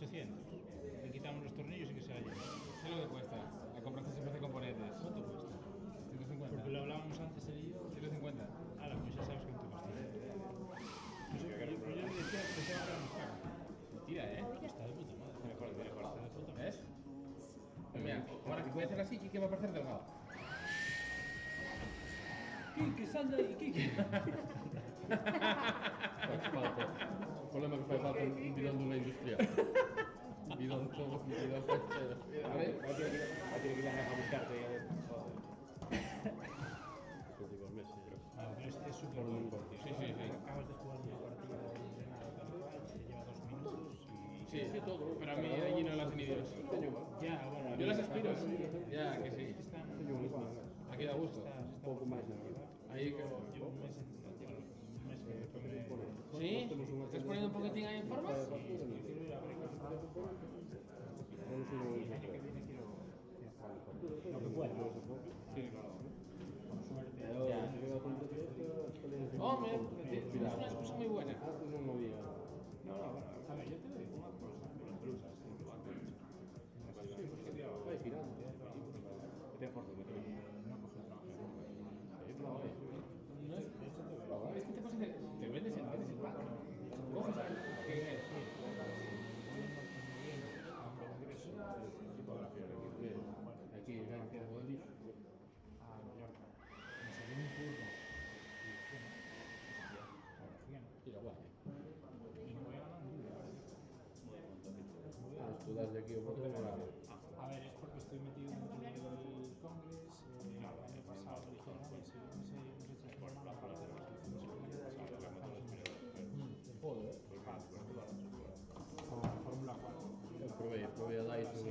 800. Le quitamos los tornillos y que se vaya. ¿Qué es lo que cuesta? La compraste de componentes. ¿Cuánto cuesta? 150. Porque lo hablábamos antes él y yo. 150. Ahora, pues ya sabes cuánto cuesta. Pues yo le decía que se va a más caro. Mentira, Está de puta madre. Mejor. Está de puta madre. ¿Ves? Pues mira, ahora voy a hacer así, Kike va a parecer delgado. Kike, sal de ahí, Kike. El problema es que fai falta un bidón dunha industria. Un bidón todo, un bidón fechero. A ver. Va a tener que ir a buscarte. Los últimos meses. Pero este es súper Por un bueno. corte. Sí. Acabas de jugar una partida de entrenado tal cual, te lleva 2 minutos y... Sí, todo. Pero a mí allí no las he ni Dios. Ya, bueno... Yo las aspiro. Ya, que sí. Están... Aquí da gusto. Un pouco máis na vida. Ahí que... Llevo un mes que me pone... ¿Sí? ¿Estás poniendo un poquitín ahí en forma? Yo quiero ir a ver qué pasa. Vamos a ir El año que viene quiero... Lo que pueda. Con suerte... Hombre, es una excusa muy buena. Antes non había. A ver, yo te doy una cosa. Vai girando. Te aporto, me tengo. No cojo el trabajo. No es que te pasa que te vendes en coges algo que es Aquí, ven, que vou ali. A Mallorca. Me salió un turno. Tira guai. Y me voy a ganar un duro. Estudar de aquí o botón era. A ver, es porque estoy metido dentro del Congress. El año pasado dije, no sé si es por la parte de los Joder, Fórmula 4. eu provei a Dyson e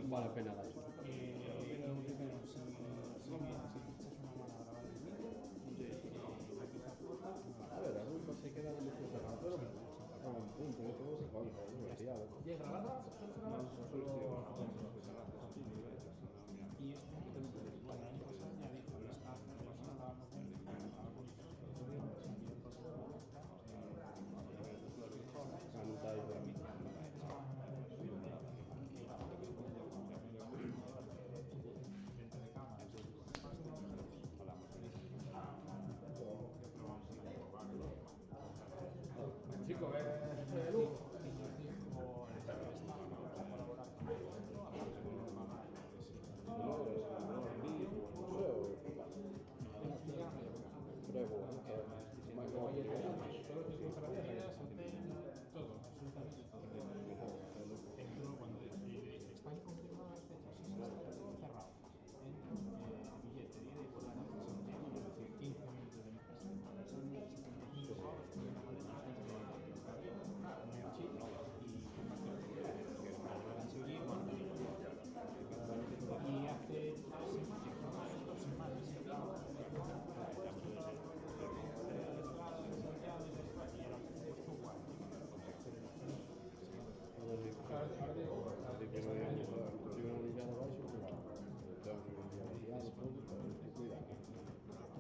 vale a pena Dyson. Y me dijeron, si echas una mano a grabar el vídeo, aquí está flota. A ver, a rumba se queda en el cerrado, pero a un punto, no tengo ese cuadro, ¿Y es grabada? Y este año, bueno, el año pasado ya dijo, el staff estábamos viendo, anotáis a mí. Chico, ve. Pruebo, todo, absolutamente todo. Entro cuando están confirmadas las fechas, sí, está todo cerrado. Entro, billete, ida y vuelta, es decir, 15 minutos de mi casa, 75 pavos, y una maleta, muy chill, y y hace 2 semanas,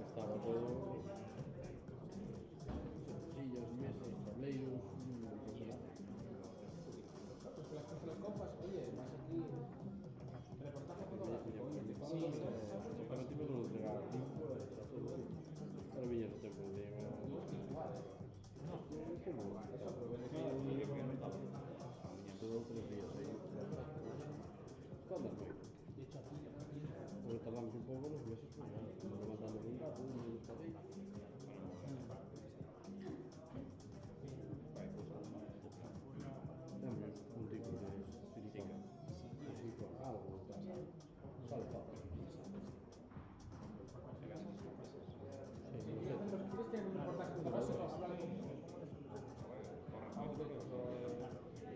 estaba todo sillas, mesas, tableiros, Las copas, oye, más aquí. Reportaje fotográfico, sí, pero tipo non entregar pero viña no tempo de todo 3 días aí cuando foi? Porque tardamos un pouco nos meses nos levantando un gato nos patei dame un tipo de silicona algo salta ¿Quieres tener un reportaje fotográfico?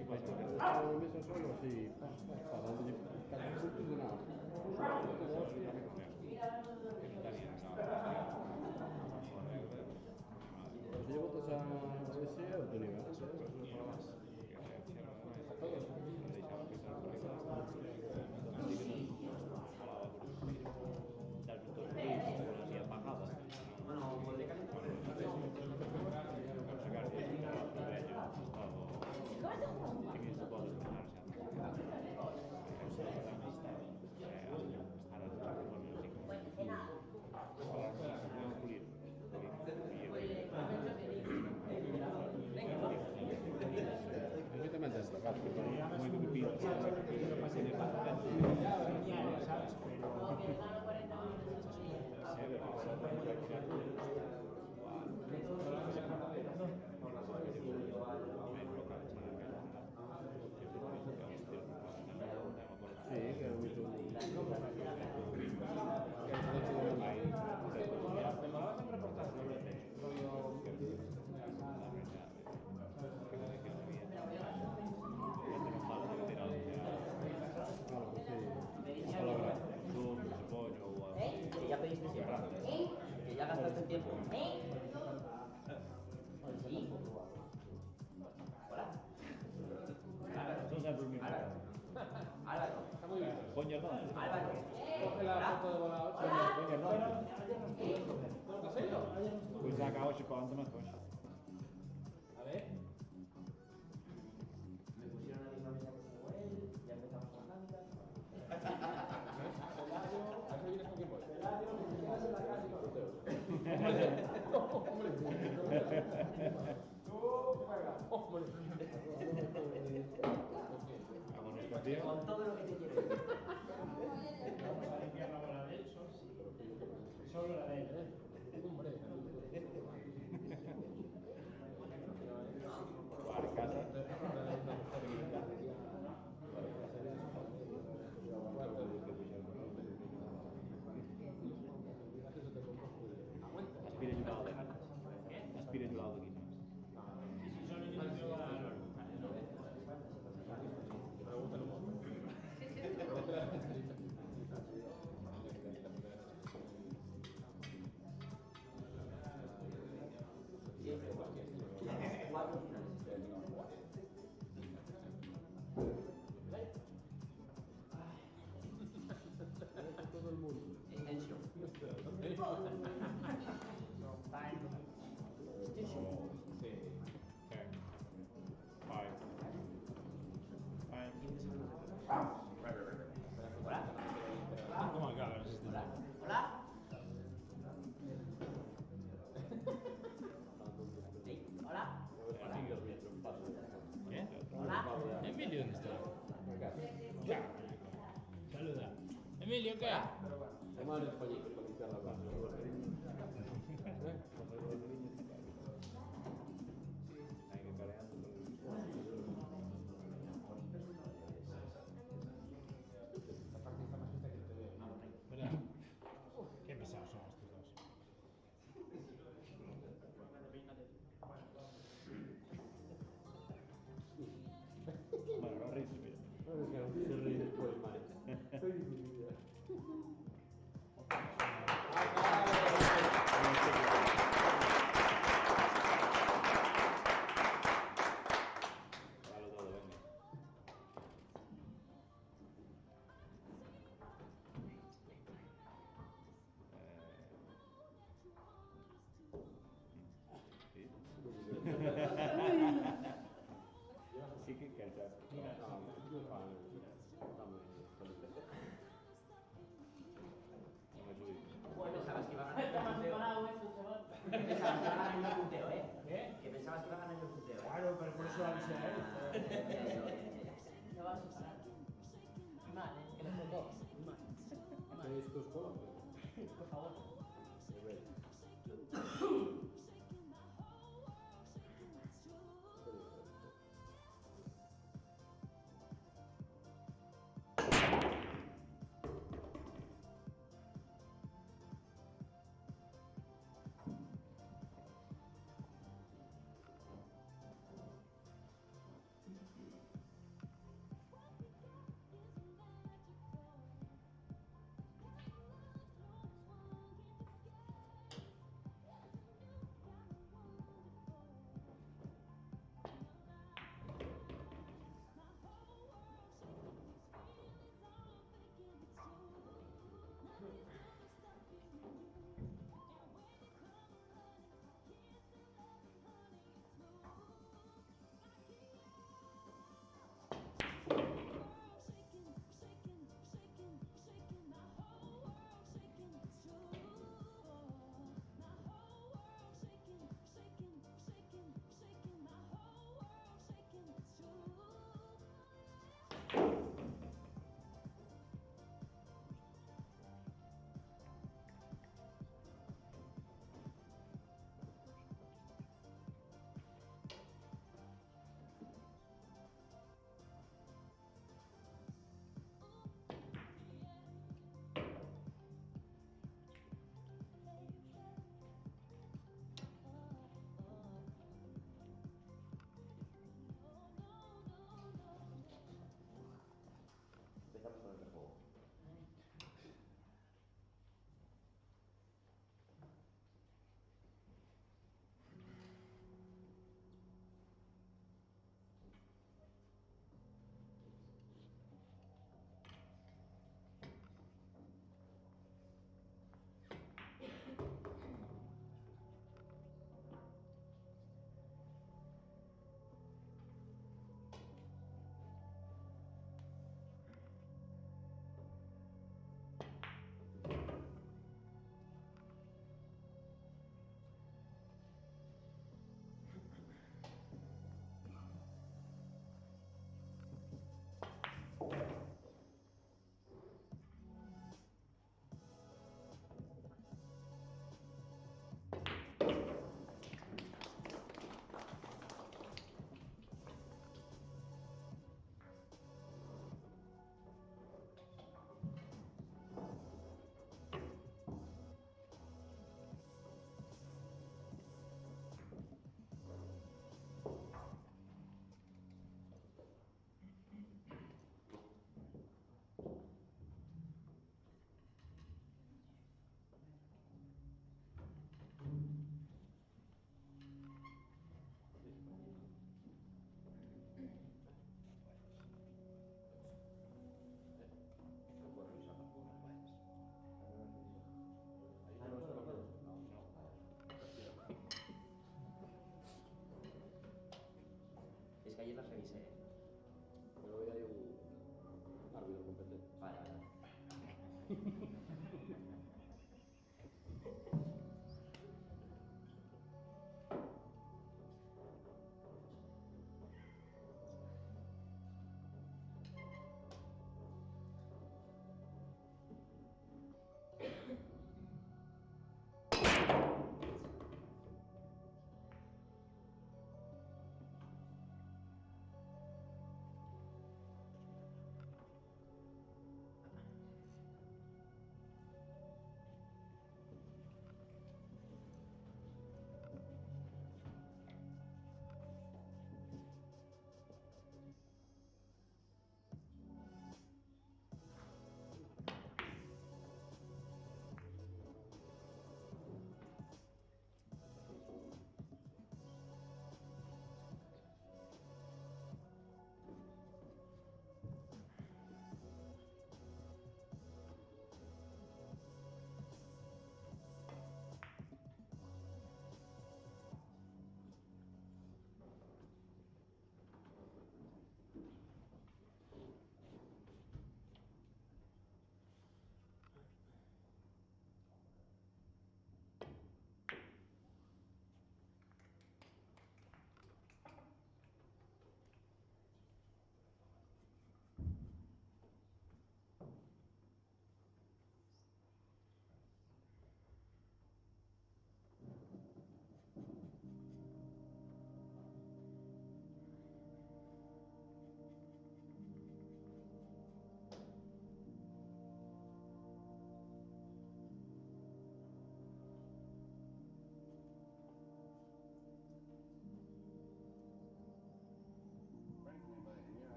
y para estar en mesa solo así para donde cada punto de nada si yo botas a ese otro nivel Bueno, podría calentar. Sacar Álvaro. Coge la foto de bola 8. Venga, no. ¿En serio? Pues saca 8 para adelante más, pues. A ver. Me pusieron a la misma mesa que como él, ya empezamos con tantas. ¿A eso vienes con quién voy? Vamos, nuestro tío. Con todo lo que te quiero. Para limpiar la bola de él, solo la de él. Jugar en casa. Aspira ayudado de aquí. Aspira ayudado de aquí. Cuatro finales. En tensión. Hola. Oh my god, this is the Hola. Sí. Hola. ¿Qué? Hola. Emilio, ¿dónde está? Ya. Saluda. Emilio, ¿qué? Vamos a español para quitar la base. ¿Verdad? Qué pesados son estos dos. Bueno, no reírse, mira. Se ríe después, madre. Dalo todo, venga. Sí. Sí que cantas. Pensabas que iba a ganar el punteo. Pensabas que iba a ganar el punteo, ¿eh? Que pensabas que iba a ganar el punteo, ¿eh? Claro, pero por eso lo avisé a él. No vas a parar. Mal, ¿eh? Que les tocó. Mal. ¿Esto es todo? Por favor. ayer las revisé, ¿eh? Pero hoy hay un árbitro competente. Vale, vale.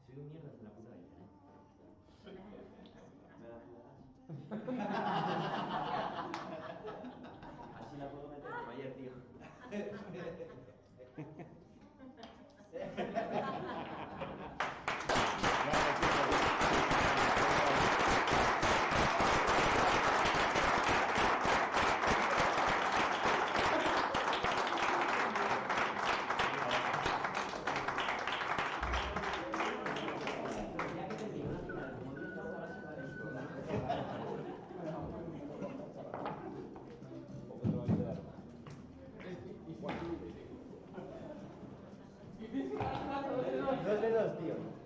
Soy un mierda en la puta vida, ¿eh? Así la puedo meter como ayer, tío. Ya que termino una final, como 10 minutos, ahora sí vale. Poco te va a quedar. Dos de dos, tío.